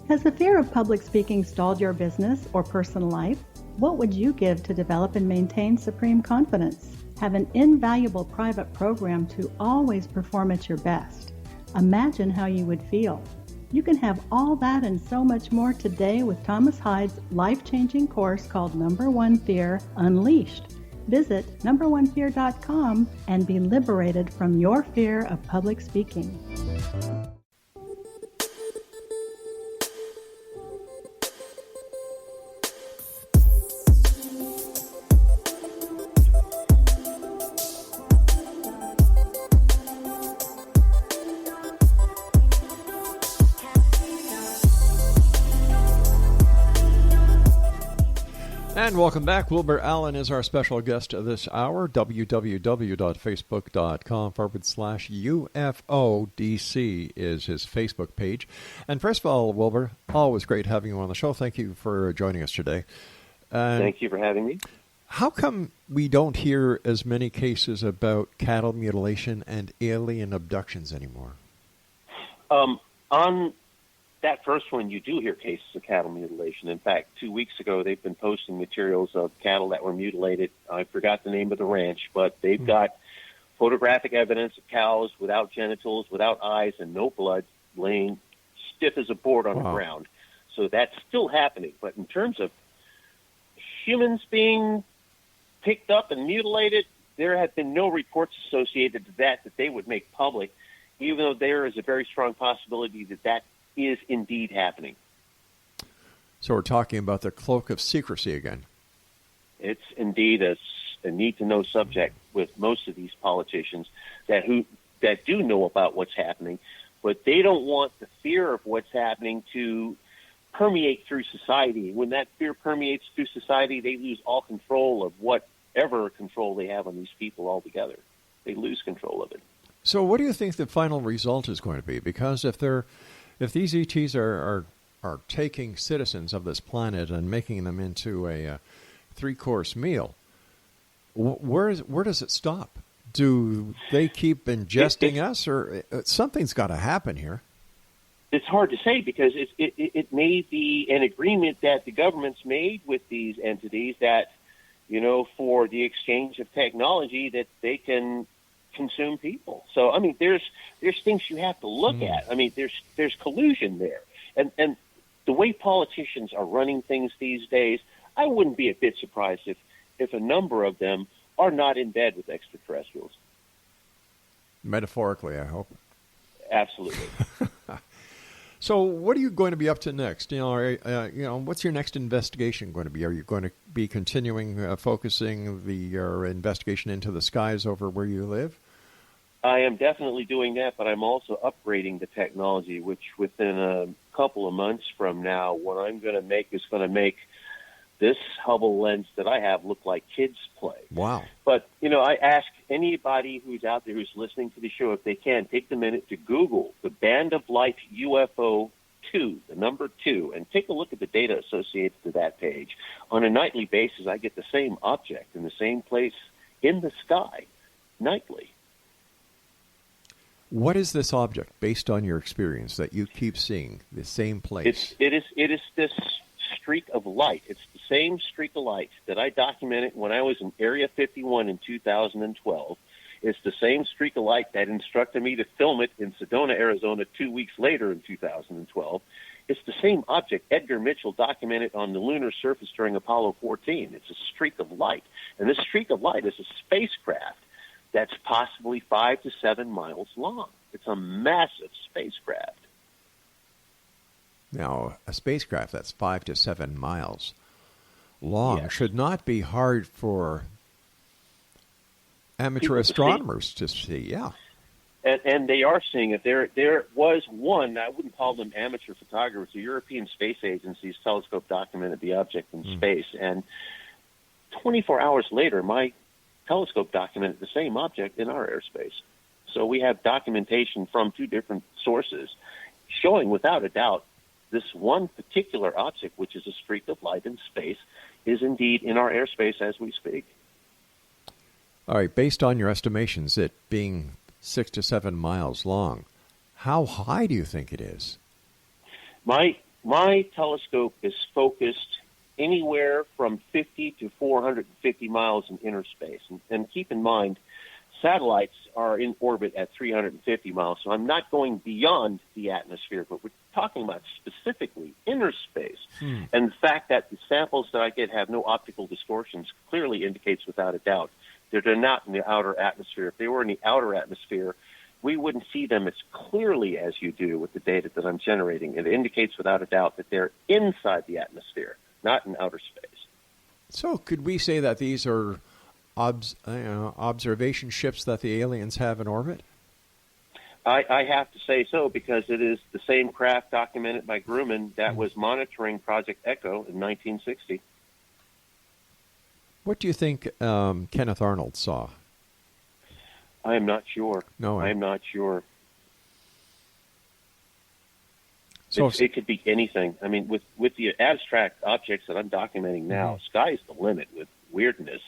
Has the fear of public speaking stalled your business or personal life? What would you give to develop and maintain supreme confidence? Have an invaluable private program to always perform at your best. Imagine how you would feel. You can have all that and so much more today with Thomas Hides' life-changing course called Number One Fear Unleashed. Visit numberonefear.com and be liberated from your fear of public speaking. And welcome back. Wilbur Allen is our special guest this hour. www.facebook.com/UFODC is his Facebook page. And first of all, Wilbur, always great having you on the show. Thank you for joining us today. Thank you for having me. How come we don't hear as many cases about cattle mutilation and alien abductions anymore? On that first one, you do hear cases of cattle mutilation. In fact, 2 weeks ago, they've been posting materials of cattle that were mutilated. I forgot the name of the ranch, but they've got photographic evidence of cows without genitals, without eyes, and no blood, laying stiff as a board on the ground. So that's still happening. But in terms of humans being picked up and mutilated, there have been no reports associated to that they would make public, even though there is a very strong possibility that is indeed happening. So we're talking about the cloak of secrecy again. It's indeed a need-to-know subject with most of these politicians that do know about what's happening, but they don't want the fear of what's happening to permeate through society. When that fear permeates through society, they lose all control of whatever control they have on these people altogether. They lose control of it. So what do you think the final result is going to be? Because if these ETs are taking citizens of this planet and making them into a three-course meal, where does it stop? Do they keep ingesting us, or something's got to happen here? It's hard to say because it may be an agreement that the government's made with these entities that, for the exchange of technology that they can consume people. So, I mean, there's things you have to look at. I mean, there's collusion there. And the way politicians are running things these days, I wouldn't be a bit surprised if a number of them are not in bed with extraterrestrials. Metaphorically, I hope. Absolutely. So, what are you going to be up to next? What's your next investigation going to be? Are you going to be continuing focusing your investigation into the skies over where you live? I am definitely doing that, but I'm also upgrading the technology, which within a couple of months from now, what I'm going to make is going to make this Hubble lens that I have look like kids play. Wow. But, I ask anybody who's out there who's listening to the show, if they can, take the minute to Google the Band of Light UFO 2, the number 2, and take a look at the data associated to that page. On a nightly basis, I get the same object in the same place in the sky nightly. What is this object, based on your experience, that you keep seeing the same place? It is this streak of light. It's the same streak of light that I documented when I was in Area 51 in 2012. It's the same streak of light that instructed me to film it in Sedona, Arizona 2 weeks later in 2012. It's the same object Edgar Mitchell documented on the lunar surface during Apollo 14. It's a streak of light. And this streak of light is a spacecraft that's possibly 5 to 7 miles long. It's a massive spacecraft. Now, a spacecraft that's 5 to 7 miles long should not be hard for amateur astronomers to see. Yeah. And they are seeing it. There was one, I wouldn't call them amateur photographers, the European Space Agency's telescope documented the object in space. And 24 hours later, my telescope documented the same object in our airspace. So we have documentation from 2 different sources showing without a doubt this one particular object, which is a streak of light in space, is indeed in our airspace as we speak. All right, based on your estimations, it being 6 to 7 miles long, how high do you think it is? My telescope is focused anywhere from 50 to 450 miles in inner space. And keep in mind, satellites are in orbit at 350 miles, so I'm not going beyond the atmosphere, but we're talking about specifically inner space. And the fact that the samples that I get have no optical distortions clearly indicates without a doubt that they're not in the outer atmosphere. If they were in the outer atmosphere, we wouldn't see them as clearly as you do with the data that I'm generating. It indicates without a doubt that they're inside the atmosphere, not in outer space. So could we say that these are observation ships that the aliens have in orbit? I have to say so, because it is the same craft documented by Grumman that was monitoring Project Echo in 1960. What do you think Kenneth Arnold saw? I am not sure. No, I am not sure. So it could be anything. I mean, with the abstract objects that I'm documenting now, sky's the limit with weirdness.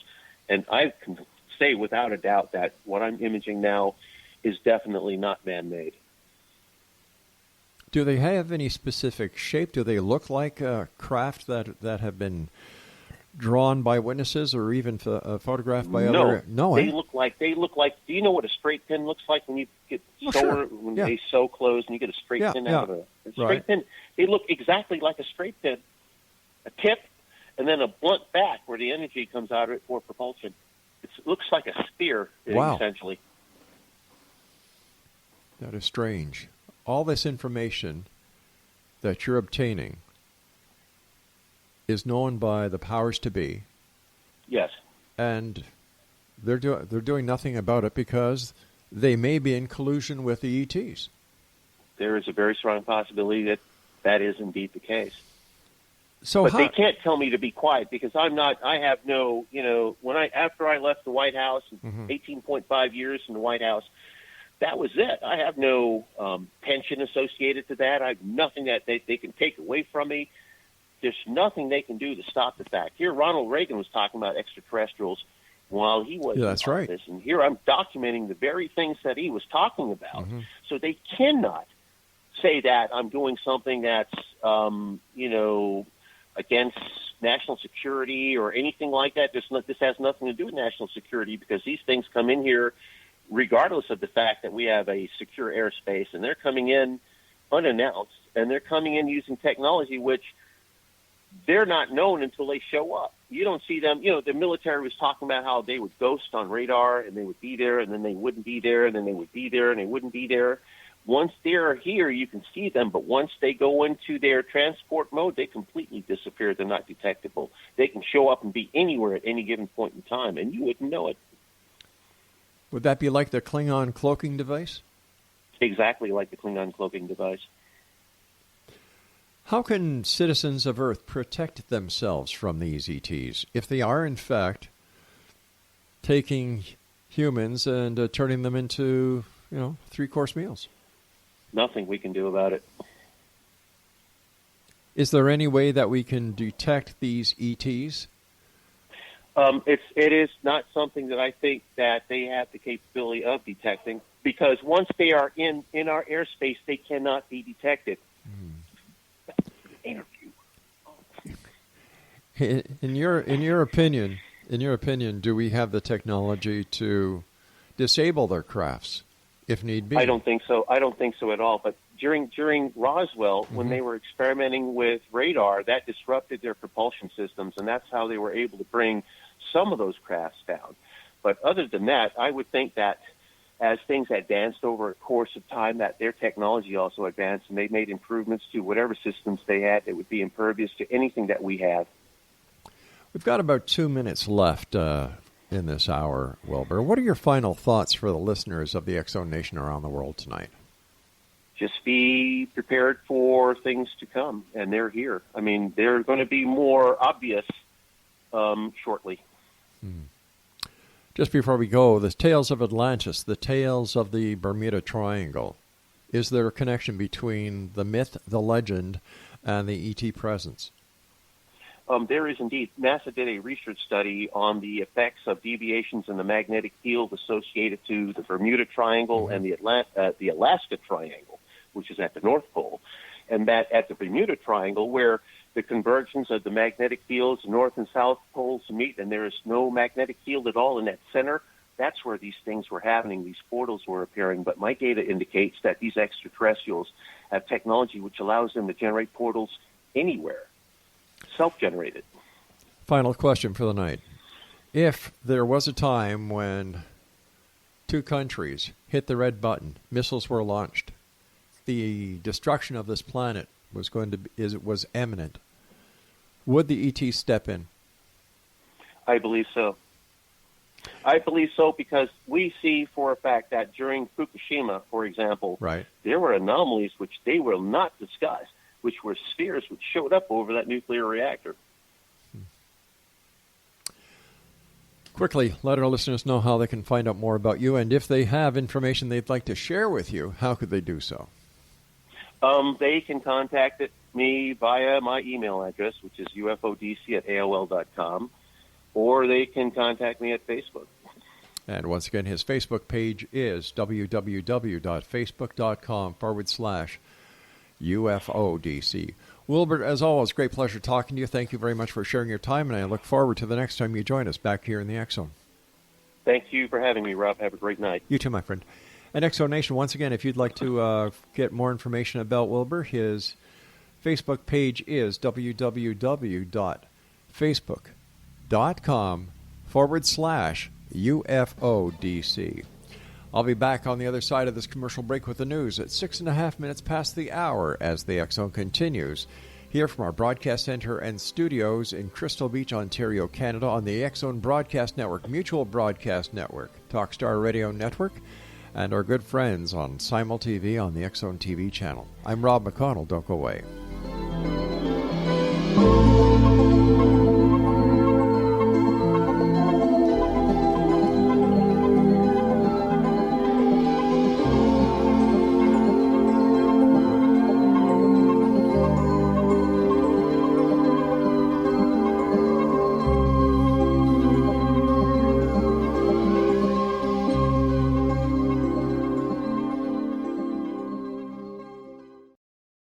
And I can say without a doubt that what I'm imaging now is definitely not man-made. Do they have any specific shape? Do they look like craft that have been drawn by witnesses or even photographed by other? No, they look like. Do you know what a straight pin looks like when you get they sew clothes and you get a straight pin out of a straight pin? They look exactly like a straight pin, a tip, and then a blunt back where the energy comes out of it for propulsion. It looks like a spear, essentially. That is strange. All this information that you're obtaining is known by the powers to be. Yes. And they're doing nothing about it because they may be in collusion with the ETs. There is a very strong possibility that is indeed the case. But they can't tell me to be quiet because I'm not. I have no. After I left the White House, 18.5 years in the White House, that was it. I have no pension associated to that. I have nothing that they can take away from me. There's nothing they can do to stop the fact. Here, Ronald Reagan was talking about extraterrestrials while he was in office. And here I'm documenting the very things that he was talking about. So they cannot say that I'm doing something that's, against national security or anything like that. This has nothing to do with national security, because these things come in here regardless of the fact that we have a secure airspace, and they're coming in unannounced, and they're coming in using technology which they're not known until they show up. You don't see them. The military was talking about how they would ghost on radar, and they would be there, and then they wouldn't be there, and then they would be there, and they wouldn't be there. Once they're here, you can see them, but once they go into their transport mode, they completely disappear. They're not detectable. They can show up and be anywhere at any given point in time, and you wouldn't know it. Would that be like the Klingon cloaking device? Exactly like the Klingon cloaking device. How can citizens of Earth protect themselves from these ETs if they are, in fact, taking humans and turning them into, three-course meals? Nothing we can do about it. Is there any way that we can detect these ETs? It is not something that I think that they have the capability of detecting, because once they are in our airspace, they cannot be detected. In your opinion, do we have the technology to disable their crafts if need be? I don't think so. I don't think so at all. But during Roswell, when they were experimenting with radar, that disrupted their propulsion systems, and that's how they were able to bring some of those crafts down. But other than that, I would think that as things advanced over a course of time, that their technology also advanced, and they made improvements to whatever systems they had that would be impervious to anything that we have. We've got about 2 minutes left in this hour, Wilbur. What are your final thoughts for the listeners of the X-Zone Nation around the world tonight? Just be prepared for things to come, and they're here. I mean, they're going to be more obvious shortly. Just before we go, the tales of Atlantis, the tales of the Bermuda Triangle. Is there a connection between the myth, the legend, and the ET presence? There is indeed. NASA did a research study on the effects of deviations in the magnetic field associated to the Bermuda Triangle and the Alaska Triangle, which is at the North Pole. And that at the Bermuda Triangle, where the convergence of the magnetic fields, North and South poles meet, and there is no magnetic field at all in that center, that's where these things were happening, these portals were appearing. But my data indicates that these extraterrestrials have technology which allows them to generate portals anywhere, self-generated. Final question for the night. If there was a time when two countries hit the red button, missiles were launched, the destruction of this planet was imminent, would the ET step in? I believe so. I believe so because we see for a fact that during Fukushima, for example, there were anomalies which they will not discuss, which were spheres which showed up over that nuclear reactor. Quickly, let our listeners know how they can find out more about you, and if they have information they'd like to share with you, how could they do so? They can contact me via my email address, which is ufodc@aol.com, or they can contact me at Facebook. And once again, his Facebook page is www.facebook.com/UFODC. Wilbur, as always, great pleasure talking to you. Thank you very much for sharing your time, and I look forward to the next time you join us back here in the X-Zone. Thank you for having me, Rob. Have a great night. You too, my friend. And X-Zone Nation, once again, if you'd like to get more information about Wilbur, his Facebook page is www.facebook.com/UFODC. I'll be back on the other side of this commercial break with the news at 6.5 minutes past the hour as the X-Zone continues here from our broadcast center and studios in Crystal Beach, Ontario, Canada on the X-Zone Broadcast Network, Mutual Broadcast Network, Talkstar Radio Network, and our good friends on Simul TV on the X-Zone TV channel. I'm Rob McConnell. Don't go away.